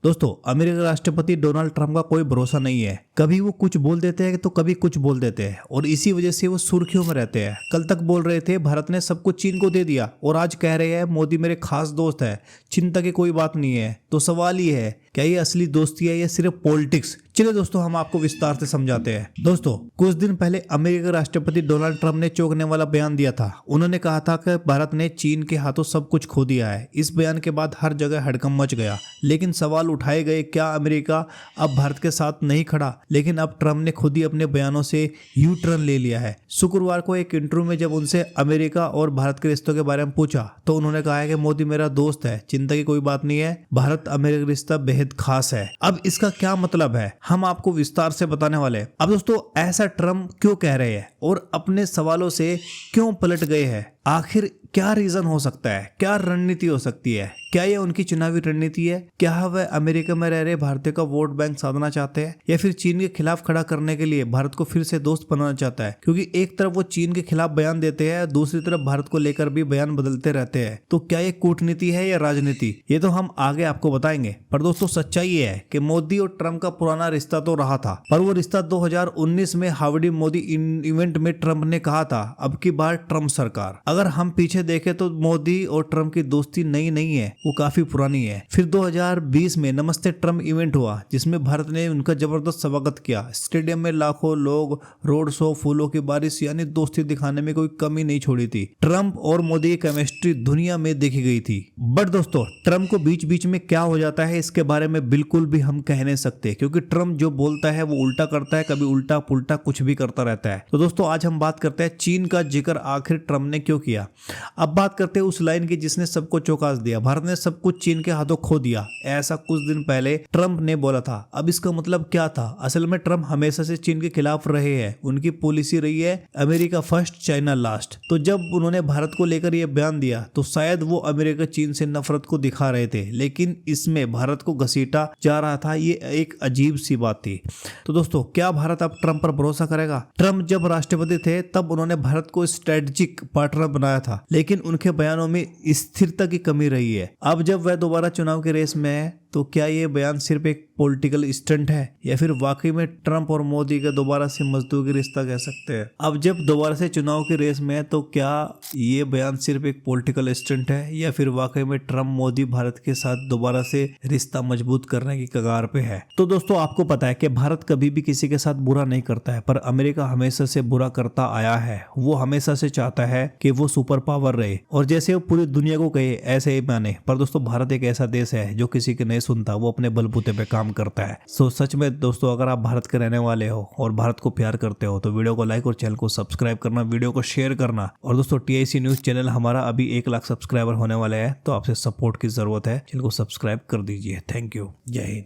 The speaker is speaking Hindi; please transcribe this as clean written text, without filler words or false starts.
दोस्तों, अमेरिकी राष्ट्रपति डोनाल्ड ट्रंप का कोई भरोसा नहीं है। कभी वो कुछ बोल देते हैं तो कभी कुछ बोल देते हैं और इसी वजह से वो सुर्खियों में रहते हैं। कल तक बोल रहे थे भारत ने सब कुछ चीन को दे दिया और आज कह रहे हैं मोदी मेरे खास दोस्त है, चिंता की कोई बात नहीं है। तो सवाल ये है, क्या ये असली दोस्ती है या सिर्फ पॉलिटिक्स? चलिए दोस्तों, हम आपको विस्तार से समझाते हैं। दोस्तों, कुछ दिन पहले अमेरिकी राष्ट्रपति डोनाल्ड ट्रंप ने चौंकने वाला बयान दिया था। उन्होंने कहा था कि भारत ने चीन के हाथों सब कुछ खो दिया है। इस बयान के बाद हर जगह हड़कंप मच गया, लेकिन सवाल उठाए गए, क्या अमेरिका अब भारत के साथ नहीं खड़ा? लेकिन अब ट्रंप ने खुद ही अपने बयानों से यू टर्न ले लिया है। शुक्रवार को एक इंटरव्यू में जब उनसे अमेरिका और भारत के रिश्तों के बारे में पूछा तो उन्होंने कहा है कि मोदी मेरा दोस्त है, चिंता की कोई बात नहीं है, भारत अमेरिका रिश्ता बेहद खास है। अब इसका क्या मतलब है, हम आपको विस्तार से बताने वाले हैं। अब दोस्तों, ऐसा ट्रंप क्यों कह रहे हैं और अपने सवालों से क्यों पलट गए हैं? आखिर क्या रीजन हो सकता है? क्या रणनीति हो सकती है? क्या ये उनकी चुनावी रणनीति है? क्या वह अमेरिका में रह रहे भारतीयों का वोट बैंक साधना चाहते हैं या फिर चीन के खिलाफ खड़ा करने के लिए भारत को फिर से दोस्त बनाना चाहता है? क्योंकि एक तरफ वो चीन के खिलाफ बयान देते हैं, दूसरी तरफ भारत को लेकर भी बयान बदलते रहते हैं। तो क्या ये कूटनीति है या राजनीति? ये तो हम आगे आपको बताएंगे। पर दोस्तों, सच्चाई ये है कि मोदी और ट्रंप का पुराना रिश्ता तो रहा था, पर वो रिश्ता 2019 में हावड़ी मोदी इवेंट में ट्रंप ने कहा था, अब की बार ट्रंप सरकार। अगर हम पीछे देखें तो मोदी और ट्रंप की दोस्ती नई नहीं है, वो काफी पुरानी है। फिर 2020 में नमस्ते ट्रंप इवेंट हुआ जिसमें भारत ने उनका जबरदस्त स्वागत किया। स्टेडियम में लाखों लोग, रोड शो, फूलों की बारिश, यानी दोस्ती दिखाने में कोई कमी नहीं छोड़ी थी। ट्रंप और मोदी की केमिस्ट्री दुनिया में देखी गई थी। बट दोस्तों, ट्रंप को बीच बीच में क्या हो जाता है इसके बारे में बिल्कुल भी हम कह नहीं सकते, क्योंकि ट्रंप जो बोलता है वो उल्टा करता है, कभी उल्टा पुल्टा कुछ भी करता रहता है। तो दोस्तों, आज हम बात करते हैं चीन का जिक्र आखिर ट्रंप ने क्यों किया। अब बात करते हैं उस लाइन की जिसने सबको चौंका दिया, भारत ने सब कुछ चीन के हाथों खो दिया। ऐसा कुछ दिन पहले ट्रंप ने बोला था। अब इसका मतलब क्या था? असल में ट्रंप हमेशा से चीन के खिलाफ रहे हैं। उनकी पॉलिसी रही है अमेरिका फर्स्ट चाइना लास्ट। तो जब उन्होंने भारत को लेकर यह बयान दिया तो शायद वो अमेरिका चीन से नफरत को दिखा रहे थे, लेकिन इसमें भारत को घसीटा जा रहा था। ये एक अजीब सी बात थी। तो दोस्तों, क्या भारत अब ट्रंप पर भरोसा करेगा? ट्रंप जब राष्ट्रपति थे तब उन्होंने भारत को स्ट्रेटेजिक पार्टनर बनाया था, लेकिन उनके बयानों में स्थिरता की कमी रही है। अब जब वह दोबारा चुनाव की रेस में है तो क्या ये बयान सिर्फ एक पॉलिटिकल स्टंट है या फिर वाकई में ट्रंप और मोदी का दोबारा से मजदूरी रिश्ता कह सकते हैं? अब जब दोबारा से चुनाव की रेस में है तो क्या ये बयान सिर्फ एक पॉलिटिकल स्टंट है या फिर वाकई में ट्रंप मोदी भारत के साथ दोबारा से रिश्ता मजबूत करने की कगार पे है? तो दोस्तों, आपको पता है कि भारत कभी भी किसी के साथ बुरा नहीं करता है, पर अमेरिका हमेशा से बुरा करता आया है। वो हमेशा से चाहता है कि वो सुपर पावर रहे और जैसे वो पूरी दुनिया को कहे ऐसे ही माने। पर दोस्तों, भारत एक ऐसा देश है जो किसी के नहीं सुनता, वो अपने बलबूते पे काम करता है। सो सच में दोस्तों, अगर आप भारत के रहने वाले हो और भारत को प्यार करते हो तो वीडियो को लाइक और चैनल को सब्सक्राइब करना, वीडियो को शेयर करना। और दोस्तों, TIC न्यूज चैनल हमारा अभी 1 लाख सब्सक्राइबर होने वाले हैं, तो आपसे सपोर्ट की जरूरत है। चैनल को सब्सक्राइब कर दीजिए। Thank you. जय हिंद।